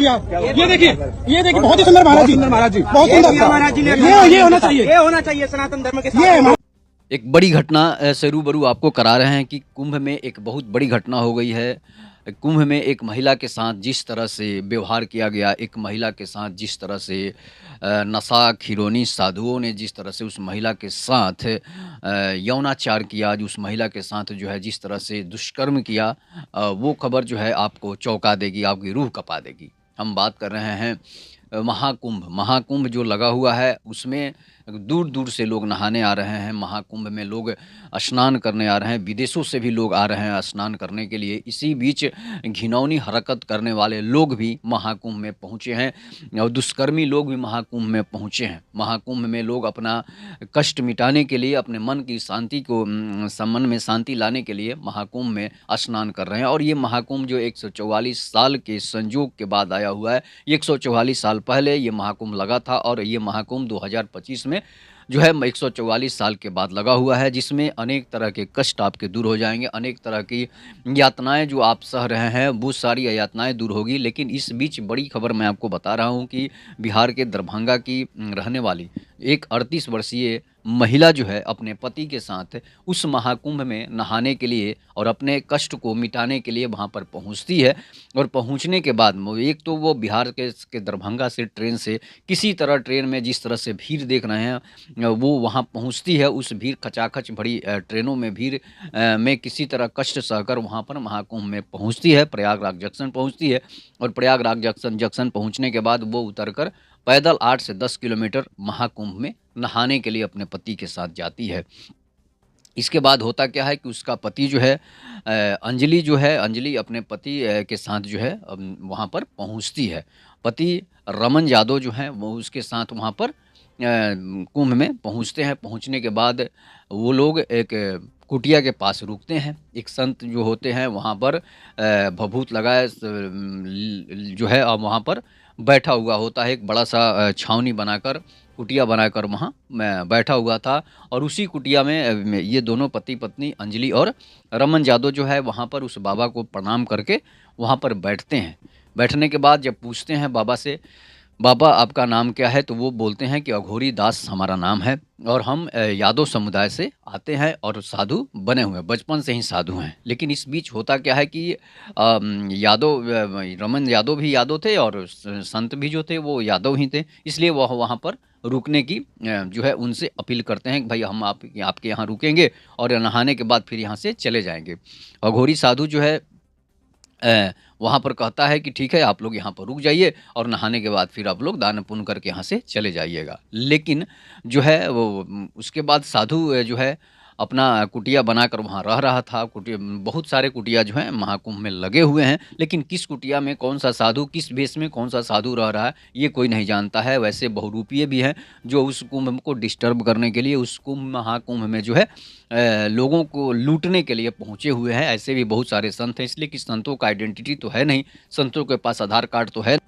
दिया। ये देखिए बहुत ही सुंदर महाराज जी, बहुत सुंदर महाराज जी ने ये होना चाहिए सनातन धर्म के साथ। एक बड़ी घटना से रूबरू आपको करा रहे हैं कि कुंभ में एक बहुत बड़ी घटना हो गई है। कुंभ में एक महिला के साथ जिस तरह से व्यवहार किया गया, एक महिला के साथ जिस तरह से नशा खिरोनी साधुओं ने जिस तरह से उस महिला के साथ यौनाचार किया, जो उस महिला के साथ जो है जिस तरह से दुष्कर्म किया, वो खबर जो है आपको चौंका देगी, आपकी रूह कँपा देगी। हम बात कर रहे हैं महाकुंभ जो लगा हुआ है उसमें दूर-दूर से लोग नहाने आ रहे हैं। महाकुंभ में लोग स्नान करने आ रहे हैं, विदेशों से भी लोग आ रहे हैं स्नान करने के लिए। इसी बीच घिनौनी हरकत करने वाले लोग भी महाकुंभ में पहुँचे हैं और दुष्कर्मी लोग भी महाकुंभ में पहुँचे हैं। महाकुंभ में लोग अपना कष्ट मिटाने के लिए, अपने मन की शांति को मन में शांति लाने के लिए महाकुंभ में स्नान कर रहे हैं और ये महाकुंभ जो 144 साल के संजोग के बाद आया हुआ है। 144 साल पहले ये महाकुंभ लगा था और ये महाकुंभ 2025 में जो है 144 साल के बाद लगा हुआ है, जिसमें अनेक तरह के कष्ट आपके दूर हो जाएंगे, अनेक तरह की यातनाएं जो आप सह रहे हैं वो सारी यातनाएं दूर होगी। लेकिन इस बीच बड़ी खबर मैं आपको बता रहा हूं कि बिहार के दरभंगा की रहने वाली एक 38 वर्षीय महिला जो है अपने पति के साथ उस महाकुंभ में नहाने के लिए और अपने कष्ट को मिटाने के लिए वहाँ पर पहुँचती है और पहुँचने के बाद एक तो वो बिहार के दरभंगा से ट्रेन से किसी तरह ट्रेन में जिस तरह से भीड़ देख रहे हैं वो वहाँ पहुँचती है। उस भीड़ खचाखच भरी ट्रेनों में भीड़ में किसी तरह कष्ट सहकर वहाँ पर महाकुंभ में पहुँचती है, प्रयागराज जंक्शन पहुँचती है और प्रयागराज जंक्शन पहुँचने के बाद वो उतरकर पैदल 8 से 10 किलोमीटर महाकुंभ में नहाने के लिए अपने पति के साथ जाती है। इसके बाद होता क्या है कि उसका पति जो है अंजलि अपने पति के साथ जो है वहाँ पर पहुँचती है। पति रमन यादव जो हैं वो उसके साथ वहाँ पर कुंभ में पहुँचते हैं। पहुँचने के बाद वो लोग एक कुटिया के पास रुकते हैं। एक संत जो होते हैं वहाँ पर भभूत लगाए जो है अब वहाँ पर बैठा हुआ होता है। एक बड़ा सा छावनी बनाकर कुटिया बनाकर वहाँ मैं बैठा हुआ था और उसी कुटिया में ये दोनों पति पत्नी अंजलि और रमन यादव जो है वहाँ पर उस बाबा को प्रणाम करके वहाँ पर बैठते हैं। बैठने के बाद जब पूछते हैं बाबा से, बाबा आपका नाम क्या है, तो वो बोलते हैं कि अघोरी दास हमारा नाम है और हम यादव समुदाय से आते हैं और साधु बने हुए हैं, बचपन से ही साधु हैं। लेकिन इस बीच होता क्या है कि रमन यादव भी यादव थे और संत भी जो थे वो यादव ही थे, इसलिए वह वहाँ पर रुकने की जो है उनसे अपील करते हैं कि भाई हम आपके यहाँ रुकेंगे और नहाने के बाद फिर यहाँ से चले जाएंगे। अघोरी साधु जो है वहाँ पर कहता है कि ठीक है आप लोग यहाँ पर रुक जाइए और नहाने के बाद फिर आप लोग दान पुण्य करके यहाँ से चले जाइएगा। लेकिन जो है वो उसके बाद साधु जो है अपना कुटिया बनाकर वहाँ रह रहा था। बहुत सारे कुटिया जो हैं महाकुंभ में लगे हुए हैं, लेकिन किस कुटिया में कौन सा साधु, किस वेश में कौन सा साधु रह रहा है ये कोई नहीं जानता है। वैसे बहुरूपीय भी हैं जो उस कुंभ को डिस्टर्ब करने के लिए उस महाकुंभ में जो है लोगों को लूटने के लिए पहुँचे हुए हैं। ऐसे भी बहुत सारे संत हैं, इसलिए कि संतों का आइडेंटिटी तो है नहीं, संतों के पास आधार कार्ड तो है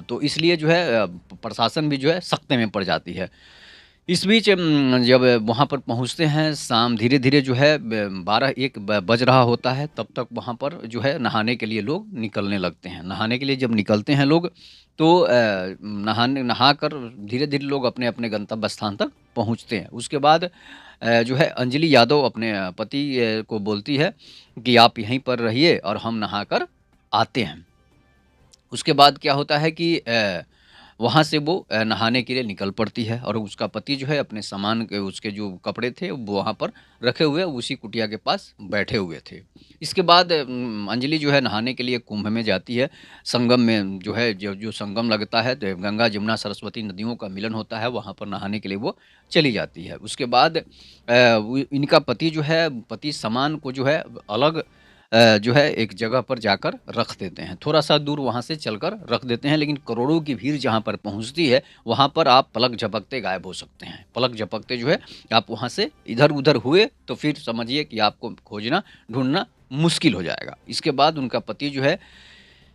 तो इसलिए जो है प्रशासन भी जो है सख्ते में पड़ जाती है। इस बीच जब वहाँ पर पहुँचते हैं शाम धीरे-धीरे जो है 12-1 बज रहा होता है, तब तक वहाँ पर जो है नहाने के लिए लोग निकलने लगते हैं। नहाने के लिए जब निकलते हैं लोग तो नहाकर धीरे-धीरे लोग अपने-अपने गंतव्य स्थान तक पहुँचते हैं। उसके बाद जो है अंजलि यादव अपने पति को बोलती है कि आप यहीं पर रहिए और हम नहाकर आते हैं। उसके बाद क्या होता है कि वहाँ से वो नहाने के लिए निकल पड़ती है और उसका पति जो है अपने सामान के उसके जो कपड़े थे वो वहाँ पर रखे हुए उसी कुटिया के पास बैठे हुए थे। इसके बाद अंजलि जो है नहाने के लिए कुंभ में जाती है। संगम में जो है जो संगम लगता है तो गंगा जमुना सरस्वती नदियों का मिलन होता है, वहाँ पर नहाने के लिए वो चली जाती है। उसके बाद इनका पति जो है पति सामान को जो है अलग जो है एक जगह पर जाकर रख देते हैं, थोड़ा-सा दूर वहाँ से चलकर रख देते हैं। लेकिन करोड़ों की भीड़ जहाँ पर पहुँचती है, वहाँ पर आप पलक झपकते गायब हो सकते हैं। पलक झपकते जो है आप वहाँ से इधर-उधर हुए तो फिर समझिए कि आपको खोजना, ढूँढना मुश्किल हो जाएगा। इसके बाद उनका पति जो है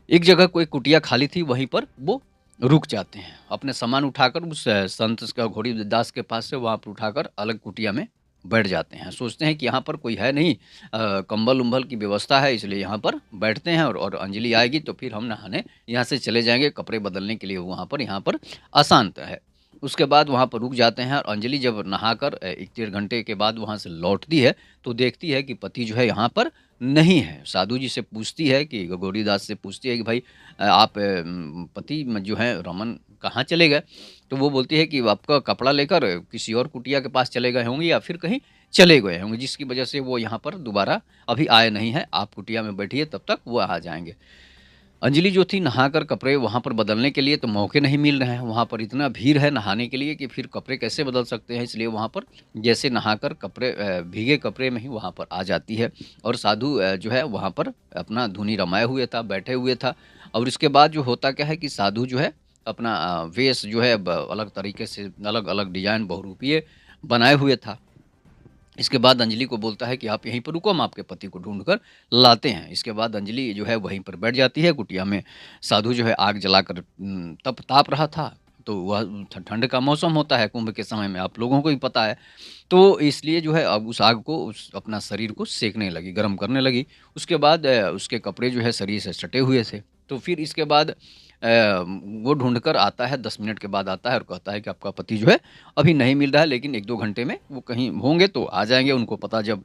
एक जगह कोई कुटिया खाली थी, वहीं पर वो रुक जाते हैं। अपने सामान उठाकर उस संत का घोड़ी दास के पास से वहाँ पर उठाकर अलग कुटिया में बैठ जाते हैं। सोचते हैं कि यहाँ पर कोई है नहीं, कंबल उम्बल की व्यवस्था है, इसलिए यहाँ पर बैठते हैं और अंजलि आएगी तो फिर हम नहाने यहाँ से चले जाएंगे, कपड़े बदलने के लिए वहाँ पर यहाँ पर आसान है। उसके बाद वहाँ पर रुक जाते हैं और अंजलि जब नहाकर 1 डेढ़ घंटे के बाद वहाँ से लौटती है तो देखती है कि पति जो है यहाँ पर नहीं है। साधु जी से पूछती है कि गौरीदास से पूछती है कि भाई आप पति जो है रमन कहाँ चले गए? तो वो बोलती है कि आपका कपड़ा लेकर किसी और कुटिया के पास चले गए होंगे या फिर कहीं चले गए होंगे, जिसकी वजह से वो यहाँ पर दोबारा अभी आए नहीं हैं। आप कुटिया में बैठिए, तब तक वो आ जाएँगे। अंजलि जो थी नहाकर कपड़े वहाँ पर बदलने के लिए तो मौके नहीं मिल रहे हैं, वहाँ पर इतना भीड़ है नहाने के लिए कि फिर कपड़े कैसे बदल सकते हैं, इसलिए वहाँ पर जैसे नहाकर कपड़े भीगे कपड़े में ही वहाँ पर आ जाती है। और साधु जो है वहाँ पर अपना धुनी रमाए हुए था, बैठे हुए था। और इसके बाद जो होता क्या है कि साधु जो है अपना वेश जो है अलग तरीके से अलग अलग डिजाइन बहुरूपीय बनाए हुए था। इसके बाद अंजलि को बोलता है कि आप यहीं पर रुको, हम आपके पति को ढूँढ कर लाते हैं। इसके बाद अंजलि जो है वहीं पर बैठ जाती है कुटिया में। साधु जो है आग जलाकर तप ताप रहा था, तो वह ठंड का मौसम होता है कुंभ के समय में, आप लोगों को ही पता है। तो इसलिए जो है अब उस आग को उस अपना शरीर को सेकने लगी, गर्म करने लगी। उसके बाद उसके कपड़े जो है शरीर से सटे हुए थे। तो फिर इसके बाद वो ढूँढ कर आता है, 10 मिनट के बाद आता है और कहता है कि आपका पति जो है अभी नहीं मिल रहा है, लेकिन 1-2 घंटे में वो कहीं होंगे तो आ जाएँगे। उनको पता जब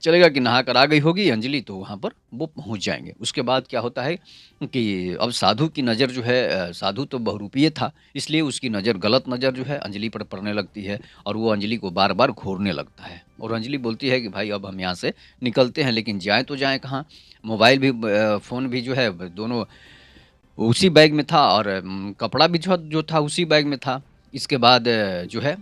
चलेगा कि नहा कर आ गई होगी अंजलि, तो वहाँ पर वो पहुँच जाएँगे। उसके बाद क्या होता है कि अब साधु की नज़र जो है साधु तो बहुरूपीय था, इसलिए उसकी नज़र गलत नज़र जो है अंजलि पर पड़ने लगती है और वो अंजलि को बार-बार घूरने लगता है। और अंजलि बोलती है कि भाई अब हम यहाँ से निकलते हैं, लेकिन जाएँ तो जाएँ कहाँ? मोबाइल भी फ़ोन भी जो है दोनों उसी बैग में था और कपड़ा भी जो था उसी बैग में था। इसके बाद जो है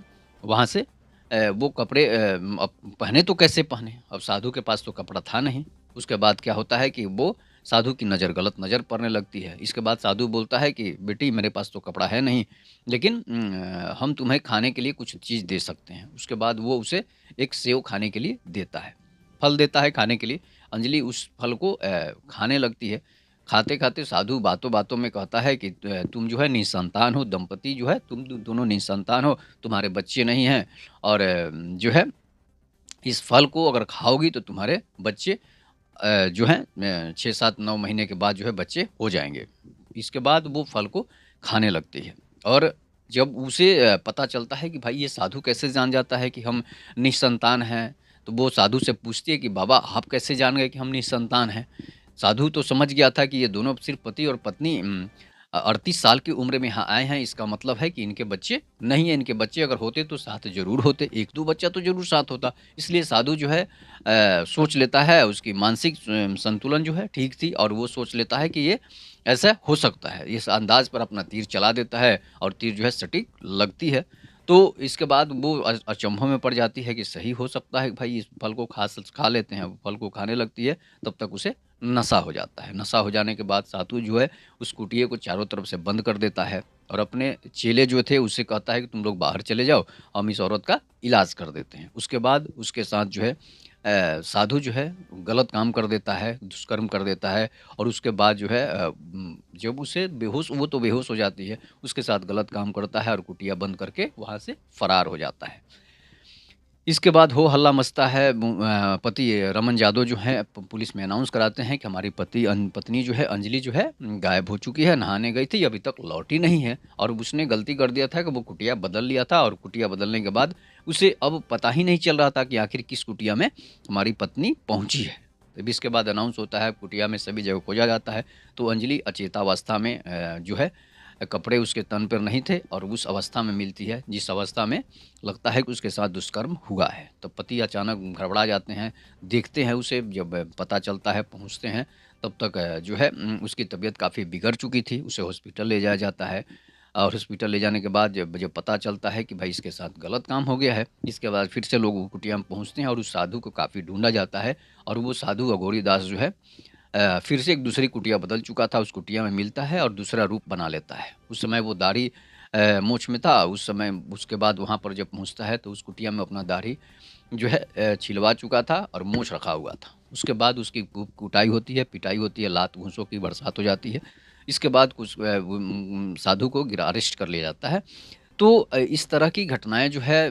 वहाँ से वो कपड़े अब पहने तो कैसे पहने? अब साधु के पास तो कपड़ा था नहीं। उसके बाद क्या होता है कि वो साधु की नज़र गलत नज़र पड़ने लगती है। इसके बाद साधु बोलता है कि बेटी मेरे पास तो कपड़ा है नहीं, लेकिन हम तुम्हें खाने के लिए कुछ चीज़ दे सकते हैं। उसके बाद वो उसे एक सेव खाने के लिए देता है, फल देता है खाने के लिए। अंजलि उस फल को खाने लगती है। खाते-खाते साधु बातों-बातों में कहता है कि तुम जो है निसंतान हो, दंपति जो है तुम दोनों निसंतान हो, तुम्हारे बच्चे नहीं हैं और जो है इस फल को अगर खाओगी तो तुम्हारे बच्चे जो हैं 6, 7, 9 महीने के बाद जो है बच्चे हो जाएँगे। इसके बाद वो फल को खाने लगती है और जब उसे पता चलता है कि भाई ये साधु कैसे जान जाता है कि हम निसंतान हैं, तो वो साधु से पूछती है कि बाबा आप कैसे जान गए कि हम निसंतान हैं? साधु तो समझ गया था कि ये दोनों सिर्फ पति और पत्नी 38 साल की उम्र में यहाँ आए हैं, इसका मतलब है कि इनके बच्चे नहीं हैं। इनके बच्चे अगर होते तो साथ ज़रूर होते, 1-2 बच्चा तो ज़रूर साथ होता। इसलिए साधु जो है सोच लेता है, उसकी मानसिक संतुलन जो है ठीक थी और वो सोच लेता है कि ये ऐसा हो सकता है। इस अंदाज़ पर अपना तीर चला देता है और तीर जो है सटीक लगती है। तो इसके बाद वो अचंभों में पड़ जाती है कि सही हो सकता है भाई इस फल को खा लेते हैं। वो फल को खाने लगती है, तब तक उसे नशा हो जाता है। नशा हो जाने के बाद साधु जो है उस कुटिये को चारों तरफ से बंद कर देता है और अपने चेले जो थे उससे कहता है कि तुम लोग बाहर चले जाओ, हम इस औरत का इलाज कर देते हैं। उसके बाद उसके साथ जो है साधु जो है गलत काम कर देता है, दुष्कर्म कर देता है और उसके बाद जो है जब उसे बेहोश वो तो बेहोश हो जाती है, उसके साथ गलत काम करता है और कुटिया बंद करके वहाँ से फरार हो जाता है। इसके बाद हो हल्ला मचता है। पति रमन यादव जो हैं पुलिस में अनाउंस कराते हैं कि हमारी पत्नी जो है अंजलि जो है गायब हो चुकी है, नहाने गई थी, अभी तक लौटी नहीं है और उसने गलती कर दिया था कि वो कुटिया बदल लिया था और कुटिया बदलने के बाद उसे अब पता ही नहीं चल रहा था कि आखिर किस कुटिया में हमारी पत्नी पहुंची है। तब इसके बाद अनाउंस होता है, कुटिया में सभी जगह खोजा जाता है, तो अंजलि अचेतावस्था में जो है कपड़े उसके तन पर नहीं थे और उस अवस्था में मिलती है जिस अवस्था में लगता है कि उसके साथ दुष्कर्म हुआ है। तो पति अचानक गड़बड़ा जाते हैं, देखते हैं उसे, जब पता चलता है पहुंचते हैं तब तक जो है उसकी तबीयत काफ़ी बिगड़ चुकी थी। उसे हॉस्पिटल ले जाया जाता है और हॉस्पिटल ले जाने के बाद जब जब पता चलता है कि भाई इसके साथ गलत काम हो गया है, इसके बाद फिर से लोग वो कुटिया में पहुँचते हैं और उस साधु को काफ़ी ढूंढा जाता है और वो साधु अघोरी दास जो है फिर से एक दूसरी कुटिया बदल चुका था, उस कुटिया में मिलता है और दूसरा रूप बना लेता है। उस समय वो दाढ़ी मूंछ में था, उस समय उसके बाद वहाँ पर जब पहुँचता है तो उस कुटिया में अपना दाढ़ी जो है छिलवा चुका था और मूंछ रखा हुआ था। उसके बाद उसकी खूब कुटाई होती है, पिटाई होती है, लात घूंसों की बरसात हो जाती है। इसके बाद कुछ साधु को अरेस्ट कर लिया जाता है। तो इस तरह की घटनाएँ जो है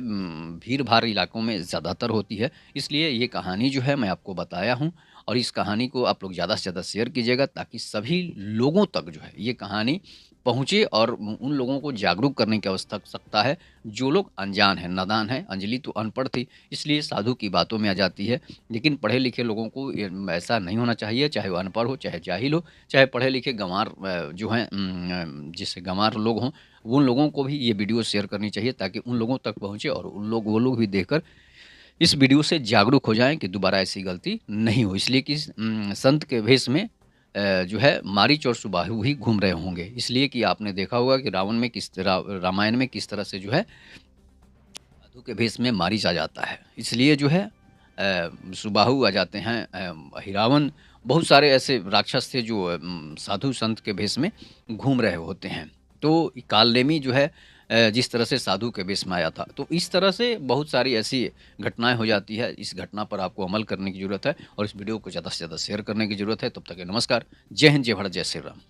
भीड़-भाड़ इलाकों में ज़्यादातर होती है, इसलिए ये कहानी जो है मैं आपको बताया हूँ और इस कहानी को आप लोग ज़्यादा से ज़्यादा शेयर कीजिएगा ताकि सभी लोगों तक जो है ये कहानी पहुँचे और उन लोगों को जागरूक करने की आवश्यकता है, जो लोग अनजान हैं, नादान हैं। अंजलि तो अनपढ़ थी, इसलिए साधु की बातों में आ जाती है, लेकिन पढ़े-लिखे लोगों को ऐसा नहीं होना चाहिए, चाहे वो अनपढ़ हो, चाहे जाहिल हो, चाहे पढ़े-लिखे गँवार जो हैं जिससे गँवार लोग हों, उन लोगों को भी ये वीडियो शेयर करनी चाहिए ताकि उन लोगों तक पहुँचे और वो लोग भी देखकर इस वीडियो से जागरूक हो जाएँ कि दोबारा ऐसी गलती नहीं हो। इसलिए कि संत के भेष में जो है मारीच और सुबाहु ही घूम रहे होंगे। इसलिए कि आपने देखा होगा कि रामायण में किस तरह से जो है साधु के भेष में मारीच आ जाता है। इसलिए जो है सुबाहु आ जाते हैं हिरावन बहुत सारे ऐसे राक्षस थे जो साधु संत के भेष में घूम रहे होते हैं। तो कालनेमी जो है जिस तरह से साधु के भेष में आया था। तो इस तरह से बहुत सारी ऐसी घटनाएँ हो जाती है। इस घटना पर आपको अमल करने की ज़रूरत है और इस वीडियो को ज़्यादा से ज़्यादा शेयर करने की ज़रूरत है। तब तक के नमस्कार। जय हिंद, जय भारत, जय श्री राम।